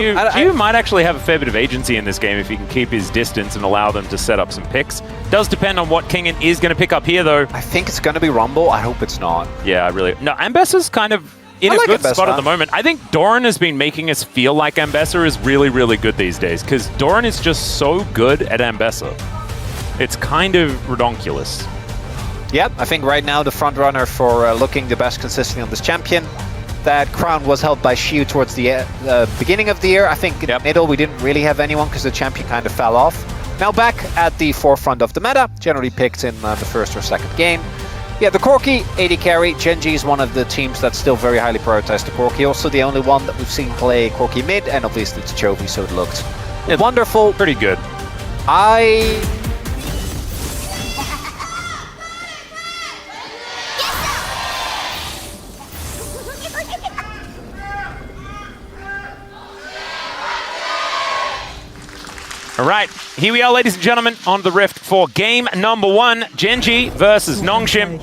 Gio might actually have a fair bit of agency in this game if he can keep his distance and allow them to set up some picks. Does depend on what Kingen is going to pick up here, though. I think it's going to be Rumble. I hope it's not. Yeah, I really... No, Ambessa's kind of in a good spot at the moment. I think Doran has been making us feel like Ambessa is really, really good these days, because Doran is just so good at Ambessa. It's kind of redonkulous. Yep, I think right now the front runner for looking the best consistently on this champion. That crown was held by Xiu towards the beginning of the year. I think in the middle we didn't really have anyone because the champion kind of fell off. Now back at the forefront of the meta, generally picked in the first or second game. Yeah, the Corki, AD carry. Gen.G is one of the teams that's still very highly prioritized to Corki. Also the only one that we've seen play Corki mid, and obviously it's Chovy, so it looked wonderful. Pretty good. All right, here we are, ladies and gentlemen, on the Rift for game number 1, Gen.G versus Nongshim.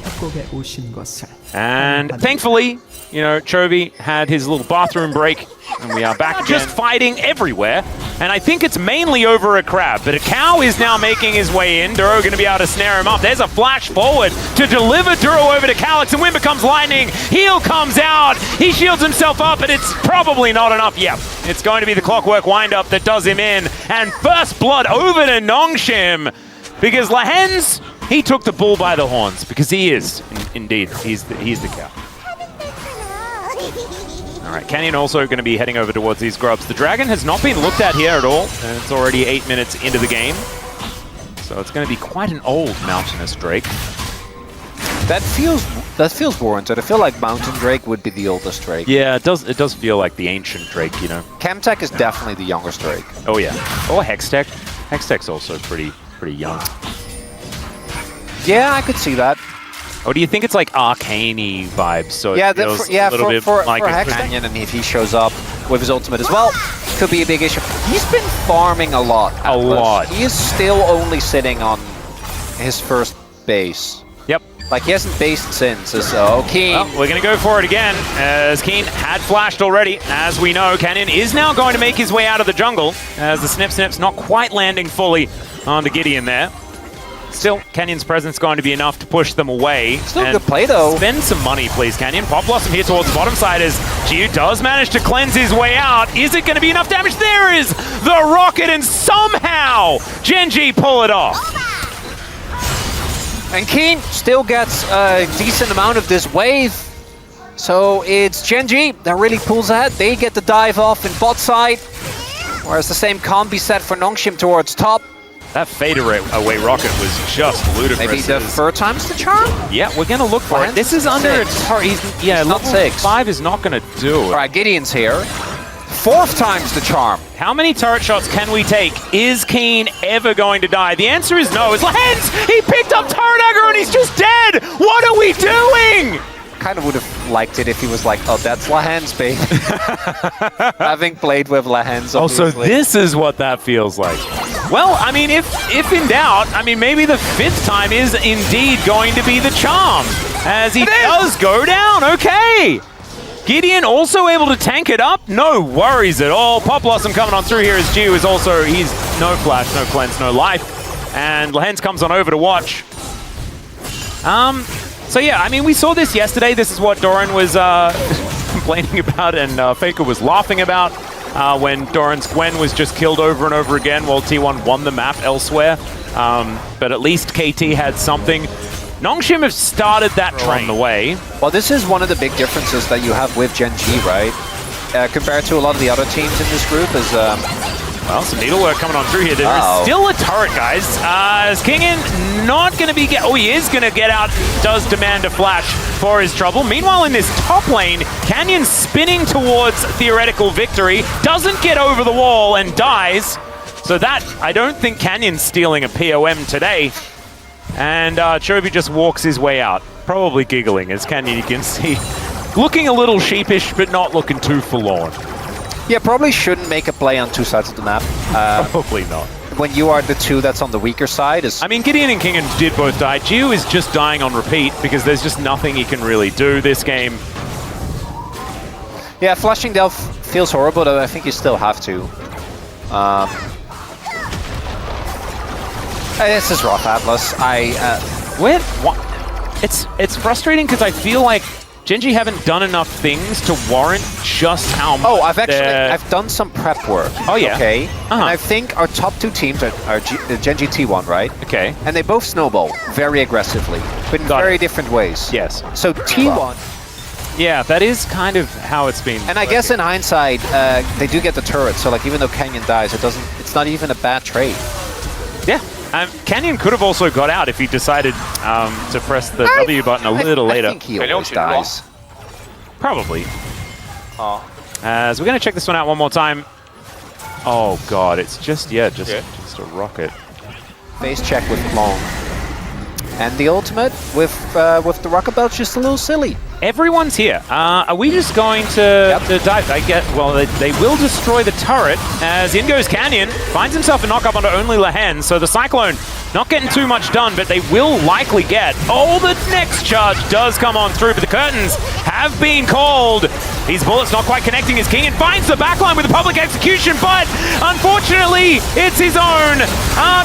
And thankfully, you know, Chovy had his little bathroom break, and we are back just fighting everywhere. And I think it's mainly over a crab, but a cow is now making his way in. Duro going to be able to snare him up. There's a flash forward to deliver Duro over to Calyx, and Wind becomes lightning. Heal comes out. He shields himself up, but it's probably not enough. Yep, it's going to be the clockwork windup that does him in. And first blood over to Nongshim, because Lahens, he took the bull by the horns, because he is, indeed, he's the cow. All right, Canyon also going to be heading over towards these grubs. The dragon has not been looked at here at all, and it's already 8 minutes into the game. So it's going to be quite an old Mountainous Drake. That feels warranted. I feel like Mountain Drake would be the oldest Drake. Yeah, it does feel like the ancient Drake, you know. Chemtech is definitely the youngest Drake. Oh yeah. Or Hextech. Hextech's also pretty young. Yeah, I could see that. Oh, do you think it's like arcane-y vibes? So yeah, it feels a little bit like for Canyon, and if he shows up with his ultimate as well, could be a big issue. He's been farming a lot. He is still only sitting on his first base. Yep. Like, he hasn't based since, so Keen. Well, we're going to go for it again, as Keen had flashed already. As we know, Canyon is now going to make his way out of the jungle, as the Snip's not quite landing fully on the Gideon there. Still, Canyon's presence going to be enough to push them away. Still a good play, though. Spend some money, please, Canyon. Pop Blossom here towards the bottom side as Gio does manage to cleanse his way out. Is it going to be enough damage? There is the rocket, and somehow Gen.G pull it off. And Keen still gets a decent amount of this wave. So it's Gen.G that really pulls ahead. They get the dive off in bot side, whereas the same can't be set for Nongshim towards top. That fade away rocket was just ludicrous. Maybe the third time's the charm? Yeah, we're going to look for it. This is under a turret. Yeah, level 5 is not going to do it. All right, Gideon's here. Fourth time's the charm. How many turret shots can we take? Is Keen ever going to die? The answer is no. It's Lahens! He picked up turret aggro and he's just dead! What are we doing? Kind of would have liked it if he was like, oh, that's Lahens, baby. Having played with Lahens, obviously. Oh, so this is what that feels like. Well, I mean, if in doubt, I mean, maybe the 5th time is indeed going to be the charm, as he does go down. Okay. Gideon also able to tank it up. No worries at all. Pop Blossom coming on through here as Gio is also, he's no flash, no cleanse, no life. And Lahens comes on over to watch. So yeah, I mean, we saw this yesterday. This is what Doran was complaining about and Faker was laughing about when Doran's Gwen was just killed over and over again while T1 won the map elsewhere. But at least KT had something. Nongshim have started that train on the way. Well, this is one of the big differences that you have with Gen.G, right? Compared to a lot of the other teams in this group is... well, some needlework coming on through here. There is still a turret, guys. Is Kingen not going to be... Oh, he is going to get out. Does demand a flash for his trouble. Meanwhile, in this top lane, Canyon spinning towards theoretical victory. Doesn't get over the wall and dies. So that, I don't think Canyon's stealing a POM today. And Chovy just walks his way out. Probably giggling, as Canyon, you can see. Looking a little sheepish, but not looking too forlorn. Yeah, probably shouldn't make a play on two sides of the map. Probably not. When you are the two that's on the weaker side. I mean, Gideon and Kingen did both die. Gio is just dying on repeat because there's just nothing he can really do this game. Yeah, Flashing Delph feels horrible, but I think you still have to. This is rough, Atlas. It's frustrating because I feel like Gen.G haven't done enough things to warrant just how much. Oh, I've done some prep work. Oh yeah. Okay. And I think our top 2 teams are Gen.G T1, right? Okay. And they both snowball very aggressively, but in very different ways. Yes. So T1. Yeah, that is kind of how it's been. And I guess in hindsight, they do get the turret. So like, even though Canyon dies, it's not even a bad trade. Yeah. Canyon could have also got out if he decided to press the W button a little later. I think he always dies. Probably. So we're going to check this one out one more time. Oh god, it's just a rocket. Face check with Long. And the ultimate with the rocket belt's just a little silly. Everyone's here. Are we just going to dive? Well, they will destroy the turret as in goes Canyon. Finds himself a knock-up onto only Lehen, so the Cyclone not getting too much done, but they will likely get. Oh, the next charge does come on through, but the curtains have been called. These bullets not quite connecting as King and finds the backline with the public execution, but unfortunately, it's his own.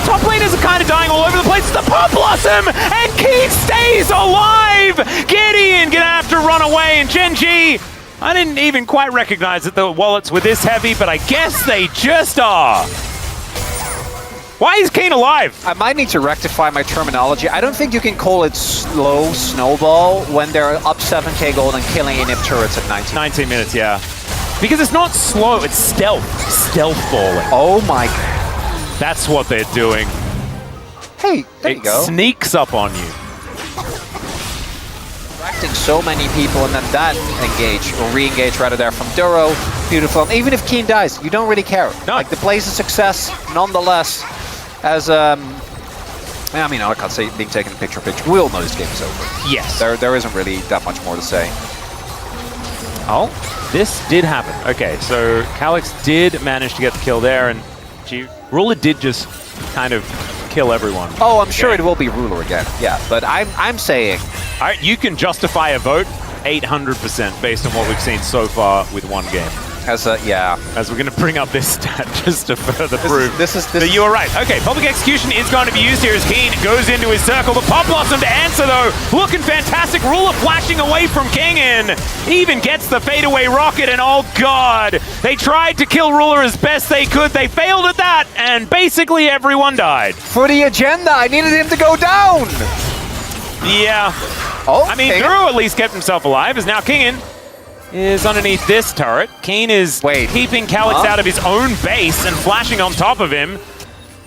Top laners are kind of dying all over the place. It's the Pop Blossom, and King stays alive. Gideon gonna have to run away, and Gen.G, I didn't even quite recognize that the wallets were this heavy, but I guess they just are. Why is Kane alive? I might need to rectify my terminology. I don't think you can call it slow snowball when they're up 7k gold and killing inhib turrets at 19 minutes, yeah. Because it's not slow, it's stealth. Stealth balling. Oh my god. That's what they're doing. Hey, there you go. It sneaks up on you. Attracting so many people and then that engage, or re-engage rather there from Duro. Beautiful. And even if Keen dies, you don't really care. No. Like, the play's a success, nonetheless. As, I mean, I can't say being taken picture-in-picture. We all know this game is over. Yes. There isn't really that much more to say. Oh, this did happen. Okay, so Calyx did manage to get the kill there, and Ruler did just kind of kill everyone. Oh, I'm sure it will be Ruler again. Yeah, but I'm saying... All right, you can justify a vote 800% based on what we've seen so far with one game. As we're going to bring up this stat just to further prove this that you were right. Okay, public execution is going to be used here as Keen goes into his circle. The Pop Blossom to answer though, looking fantastic. Ruler flashing away from Kingin, even gets the fadeaway rocket, and oh god, they tried to kill Ruler as best they could. They failed at that, and basically everyone died. For the agenda, I needed him to go down. Yeah. Oh, I mean, Duro at least kept himself alive, as now Kingin is underneath this turret. Keen is keeping Calyx out of his own base and flashing on top of him.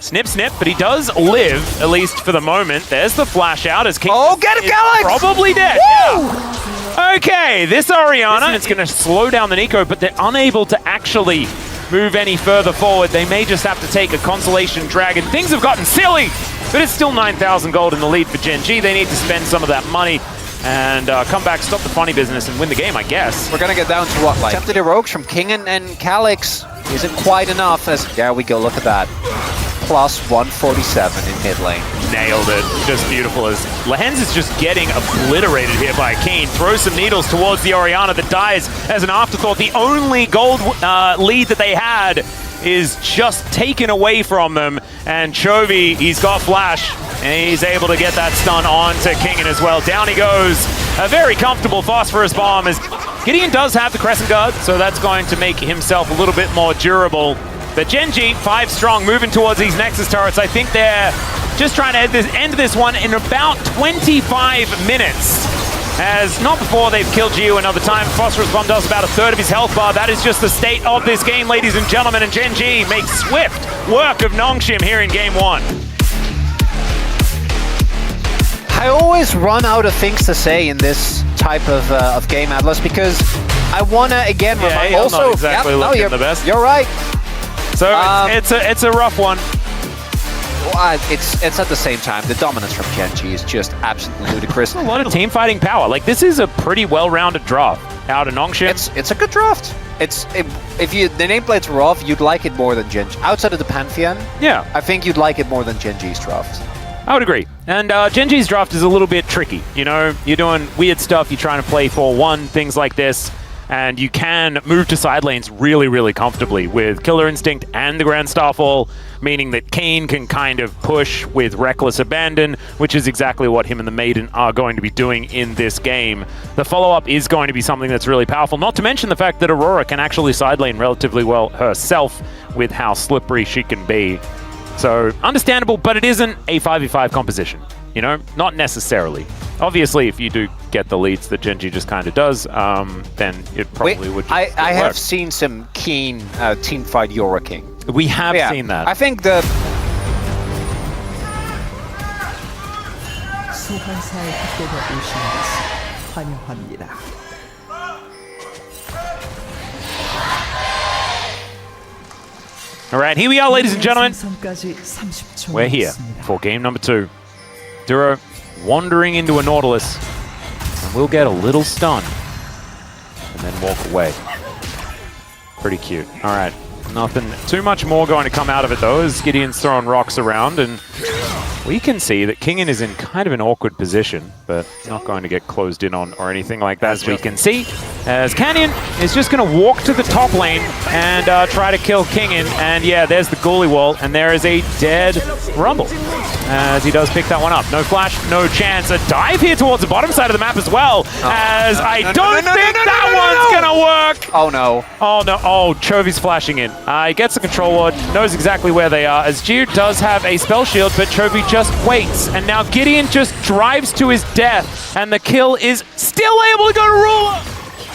Snip, snip, but he does live, at least for the moment. There's the flash out as Keen get him, Calyx! Probably dead. Yeah. Okay, this Orianna, it's going to slow down the Nico, but they're unable to actually move any further forward. They may just have to take a consolation dragon. Things have gotten silly, but it's still 9,000 gold in the lead for Gen.G. They need to spend some of that money and come back, stop the funny business, and win the game, I guess. We're gonna get down to what, like? Attempted heroics from King and Calyx isn't quite enough. As there we go, look at that. Plus 147 in mid lane. Nailed it. Just beautiful as Lehens is just getting obliterated here by Keen. Throws some needles towards the Orianna that dies as an afterthought. The only gold lead that they had is just taken away from them, and Chovy, he's got flash, and he's able to get that stun on to Kingin as well. Down he goes. A very comfortable phosphorus bomb as Gideon does have the Crescent Guard, so that's going to make himself a little bit more durable. But Gen.G, 5 strong, moving towards these Nexus turrets. I think they're just trying to end this one in about 25 minutes. As not before they've killed Gio another time. Phosphorus Bomb does about a third of his health bar. That is just the state of this game, ladies and gentlemen. And Gen.G makes swift work of Nongshim here in game 1. I always run out of things to say in this type of game, Atlas, because I want to again remind. Also, not exactly looking the best. You're right. So it's a rough one. It's at the same time, the dominance from Gen.G is just absolutely ludicrous. A lot of team fighting power. Like, this is a pretty well-rounded draft out of Nongshim. It's a good draft. If the nameplates were off, you'd like it more than Gen.G. Outside of the Pantheon, yeah, I think you'd like it more than Gen.G's draft. I would agree. And Gen.G's draft is a little bit tricky. You know, you're doing weird stuff. You're trying to play 4-1, things like this. And you can move to side lanes really, really comfortably with Killer Instinct and the Grand Starfall, meaning that Kayn can kind of push with Reckless Abandon, which is exactly what him and the Maiden are going to be doing in this game. The follow-up is going to be something that's really powerful, not to mention the fact that Aurora can actually side lane relatively well herself with how slippery she can be. So, understandable, but it isn't a 5v5 composition. You know, not necessarily. Obviously, if you do get the leads that Gen.G just kind of does, then it probably would just I have seen some keen teamfight Yora King. We have seen that. I think the... 소환사의 학교에 오신 것을 환영합니다. All right, here we are, ladies and gentlemen. 생성까지 30초 We're here for game number 2. Duro wandering into a Nautilus, and we'll get a little stun, and then walk away. Pretty cute. All right, nothing too much more going to come out of it though, as Gideon's throwing rocks around, and we can see that Kingen is in kind of an awkward position, but not going to get closed in on or anything like that, as we can see. As Canyon is just going to walk to the top lane and try to kill Kingen, and yeah, there's the Ghoulie wall, and there is a dead Rumble, as he does pick that one up. No flash, no chance. A dive here towards the bottom side of the map as well, as I don't think that one's going to work! Oh no. Oh no, oh, Chovy's flashing in. He gets the control ward, knows exactly where they are, as Gio does have a spell shield, but Chovy just waits, and now Gideon just drives to his death, and the kill is still able to go to Ruler!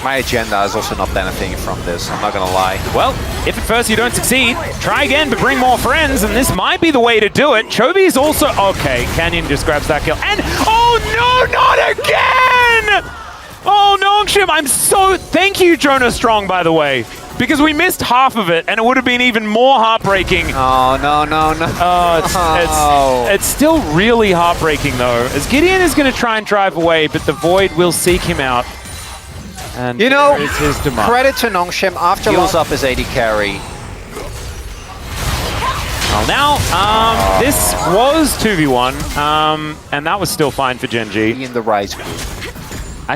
My agenda is also not benefiting from this, I'm not gonna lie. Well, if at first you don't succeed, try again, but bring more friends, and this might be the way to do it. Chovy is also... Okay, Canyon just grabs that kill, and... Oh no, not again! Oh, Nongshim, I'm so... Thank you, Jonah Strong, by the way. Because we missed half of it, and it would have been even more heartbreaking. Oh, no, no, no. Oh, it's still really heartbreaking, though. As Gideon is going to try and drive away, but the Void will seek him out. And you know, is his demise. Credit to Nongshim after heals up his AD carry. Well, now, this was 2v1, and that was still fine for Gen.G. In the Rise group. I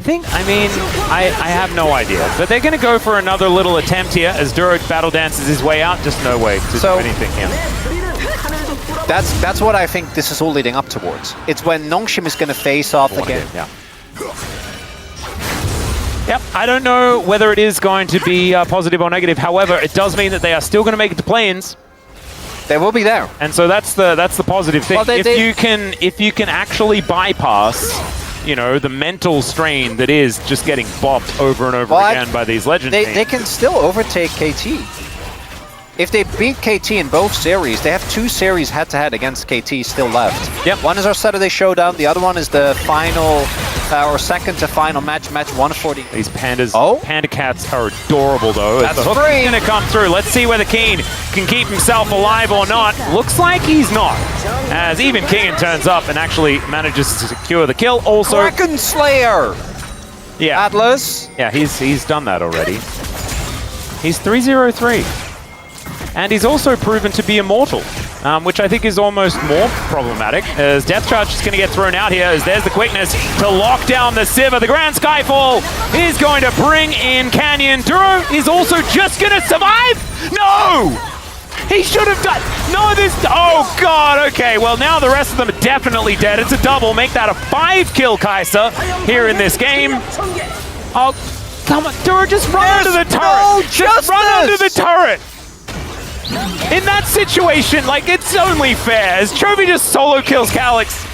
have no idea. But they're going to go for another little attempt here as Duro battle dances his way out. Just no way to do anything here. That's what I think this is all leading up towards. It's when Nongshim is going to face off again. Yeah. Yep, I don't know whether it is going to be positive or negative. However, it does mean that they are still going to make it to play-ins. They will be there. And so that's the positive thing. Well, if you can actually bypass, you know, the mental strain that is just getting bopped over and over again by these legend teams. They can still overtake KT. If they beat KT in both series, they have 2 series head-to-head against KT still left. Yep. One is our Saturday Showdown, the other one is the final, or second to final match 140. These pandas, Panda Cats are adorable though. That's the hook's gonna come through. Let's see whether Keen can keep himself alive or not. Looks like he's not, as even Kingen turns up and actually manages to secure the kill. Also, Kraken Slayer! Yeah. Atlas? Yeah, he's done that already. He's 303. And he's also proven to be immortal, which I think is almost more problematic, as Death Charge is going to get thrown out here, as there's the quickness to lock down the Sivir. The Grand Skyfall is going to bring in Canyon. Duro is also just going to survive? No! He should have done... No, this... Oh, God, okay. Well, now the rest of them are definitely dead. It's a double. Make that a 5-kill Kai'Sa here in this game. Oh, come on. Duro, just run under the turret. Just run under the turret. In that situation, like, it's only fair, as Chovy just solo kills Calyx.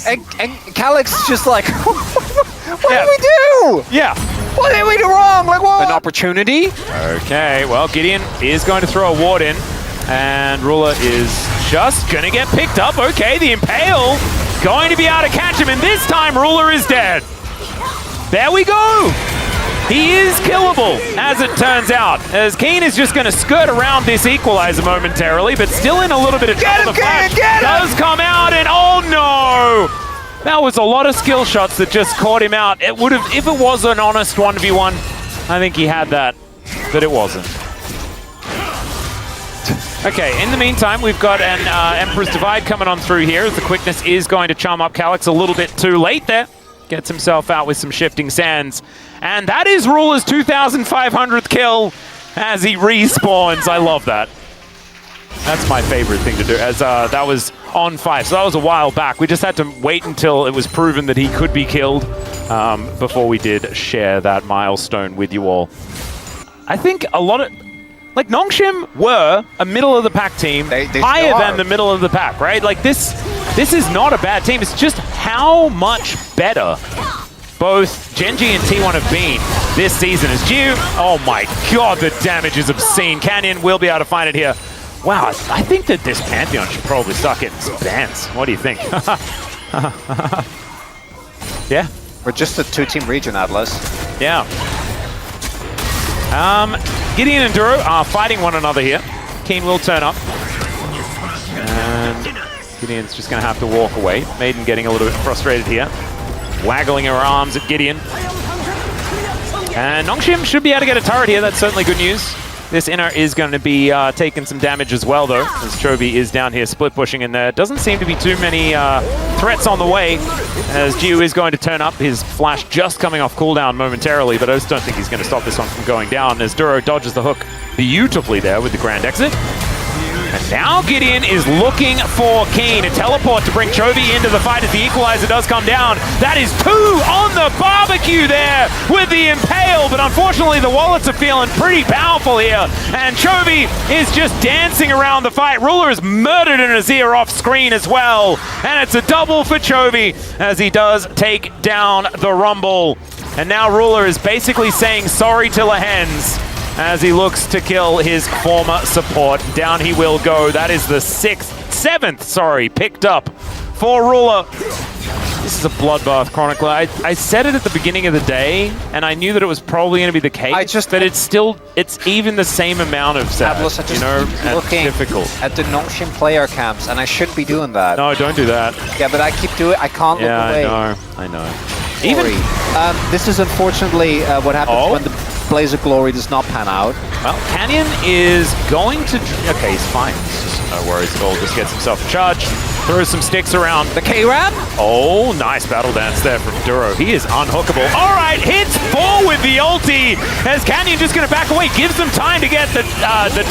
And Calyx is just like, what did we do? Yeah. What did we do wrong? Like, what? An opportunity? Okay, well, Gideon is going to throw a ward in, and Ruler is just going to get picked up. Okay, the Impale going to be able to catch him, and this time Ruler is dead. There we go. He is killable, as it turns out, as Keen is just going to skirt around this equalizer momentarily, but still in a little bit of trouble. The flash does come out, and oh no! That was a lot of skill shots that just caught him out. It would have, if it was an honest 1v1, I think he had that, but it wasn't. Okay, in the meantime, we've got an Emperor's Divide coming on through here, as the quickness is going to chum up Calyx a little bit too late there. gets himself out with some shifting sands. And that is Ruler's 2,500th kill as he respawns. I love that. That's my favorite thing to do, as that was on 5. So that was a while back. We just had to wait until it was proven that he could be killed before we did share that milestone with you all. I think a lot of... Like, Nongshim were a middle-of-the-pack team, they higher than the middle of the pack, right? Like, this is not a bad team. It's just how much better both Gen.G and T1 have been this season. As Gio, oh my god, the damage is obscene. Canyon will be able to find it here. Wow, I think that this Pantheon should probably start getting some bans. What do you think? Yeah? We're just a 2-team region, Atlas. Yeah. Gideon and Duro are fighting one another here. Keen will turn up. And Gideon's just going to have to walk away. Maiden getting a little bit frustrated here. Waggling her arms at Gideon. And Nongshim should be able to get a turret here. That's certainly good news. This inner is going to be taking some damage as well, though, as Chovy is down here split pushing, and there doesn't seem to be too many threats on the way, as Gio is going to turn up. His flash just coming off cooldown momentarily, but I just don't think he's going to stop this one from going down, as Duro dodges the hook beautifully there with the grand exit. And now Gideon is looking for Keen, a teleport to bring Chovy into the fight as the equalizer does come down. That is 2 on the barbecue there with the Impale, but unfortunately the wallets are feeling pretty powerful here. And Chovy is just dancing around the fight. Ruler is murdered in Azir off screen as well. And it's a double for Chovy as he does take down the Rumble. And now Ruler is basically saying sorry to Lehens as he looks to kill his former support. Down he will go. That is the 7th, picked up for Ruler. This is a bloodbath chronicler. I said it at the beginning of the day, and I knew that it was probably going to be the case, but it's even the same amount of sad, you know, looking difficult. At the Nongshim player camps, and I shouldn't be doing that. No, don't do that. Yeah, but I keep doing it. I can't look away. I know. This is unfortunately what happens when the Blaze of Glory does not pan out. Well, Canyon is going to... Okay, he's fine. No worries at all. Just gets himself a charge. Throws some sticks around. The K-Ram? Oh, nice battle dance there from Duro. He is unhookable. All right, hits 4 with the ulti. As Canyon just going to back away. Gives them time to get the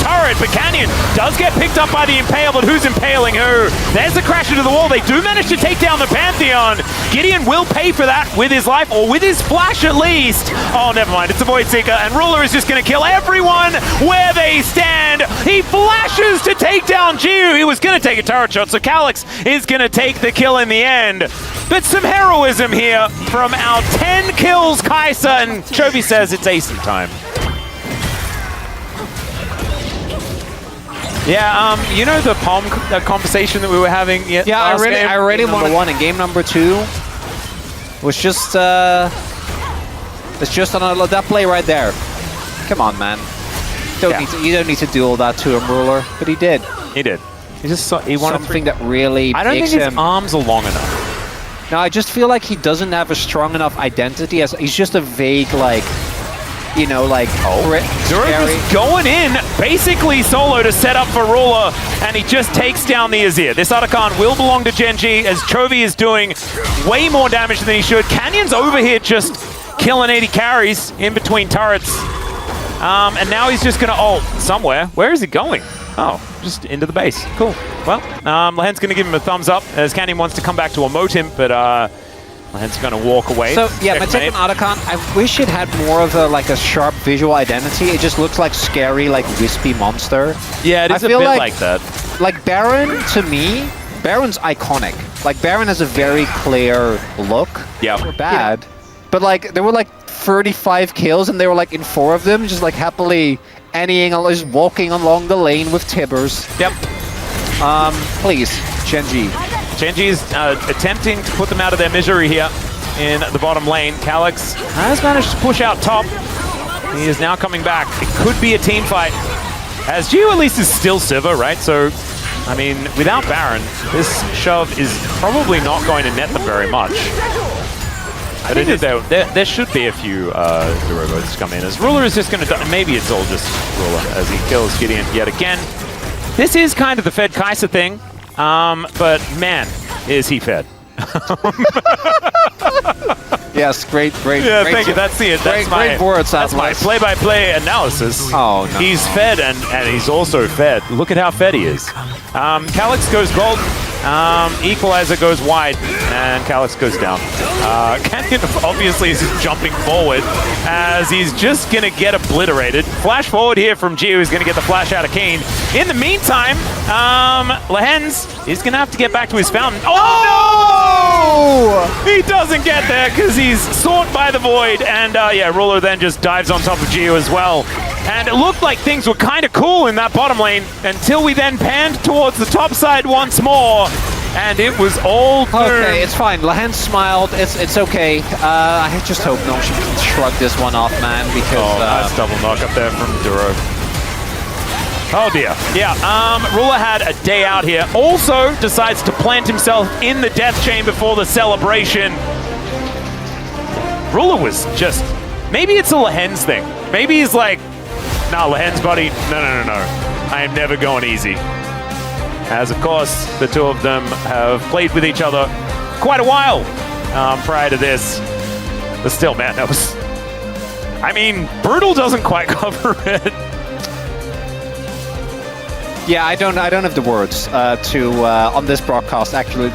turret. But Canyon does get picked up by the Impale. But who's impaling who? There's the crash into the wall. They do manage to take down the Pantheon. Gideon will pay for that with his life, or with his flash at least. Oh, never mind. It's a Void Seeker. And Ruler is just going to kill everyone where they stand. He flashes to take down Gio. He was going to take a turret shot, so Calyx is going to take the kill in the end. But some heroism here from our 10 kills Kai'Sa, and Chovy says it's Ace time. Yeah, you know the palm conversation that we were having I already won one in game number 2. Was just it's just on that play right there. Come on, man. You don't need to do all that to him, Ruler, but he did. He did. He wanted something that really I don't think his him. arms are long enough. No, I just feel like he doesn't have a strong enough identity. He's just a vague, like, you know, like, Duro's going in, basically solo to set up for Ruler, and he just takes down the Azir. This Otacon will belong to Gen.G, as Chovy is doing way more damage than he should. Canyon's over here just killing 80 carries in between turrets. And now he's just going to ult somewhere. Where is he going? Oh, just into the base. Cool. Well, Lehen's going to give him a thumbs up, as Canyon wants to come back to emote him, but Lehen's going to walk away. So, yeah, my take on Otacon, I wish it had more of a sharp visual identity. It just looks like scary, like wispy monster. Yeah, it is a bit like that. Like Baron, to me, Baron's iconic. Like, Baron has a very clear look. Yeah. They're bad. But, like, there were, like, 35 kills, and they were, like, in 4 of them, just, like, happily just walking along the lane with Tibbers. Yep. Please, Gen.G. Gen.G is attempting to put them out of their misery here in the bottom lane. Calyx has managed to push out top. He is now coming back. It could be a team fight. As Gio at least is still Sivir, right? So, I mean, without Baron, this shove is probably not going to net them very much. I think there should be a few Duro votes come in, as Ruler is just going to... Maybe it's all just Ruler as he kills Gideon yet again. This is kind of the Fed Kai'Sa thing, but man, is he fed. Yes, great. Yeah, great thank you. That's it. That's great words, That's my Atlas. play-by-play analysis. Oh, no. He's fed and he's also fed. Look at how fed he is. Calyx goes golden. Equalizer goes wide, and Calyx goes down. Canyon obviously is jumping forward as he's just going to get obliterated. Flash forward here from G, who's going to get the flash out of Kane. In the meantime, Lehens is going to have to get back to his fountain. Oh, no! He doesn't get there because he's sought by the void, and yeah, Ruler then just dives on top of Gio as well. And it looked like things were kind of cool in that bottom lane until we then panned towards the top side once more, and it was all doomed. Okay, it's fine. Lehens smiled. It's okay. I just hope Nongshim can shrug this one off, man, because... nice double knock up there from Duro. Oh dear. Yeah, Ruler had a day out here. Also decides to plant himself in the death chain before the celebration. Ruler was just... Maybe it's a Lehens thing. Maybe he's like, nah, Lehens, buddy. No. I am never going easy. As, of course, the two of them have played with each other quite a while prior to this. But still, man, that was... I mean, Brutal doesn't quite cover it. Yeah, I don't have the words to on this broadcast actually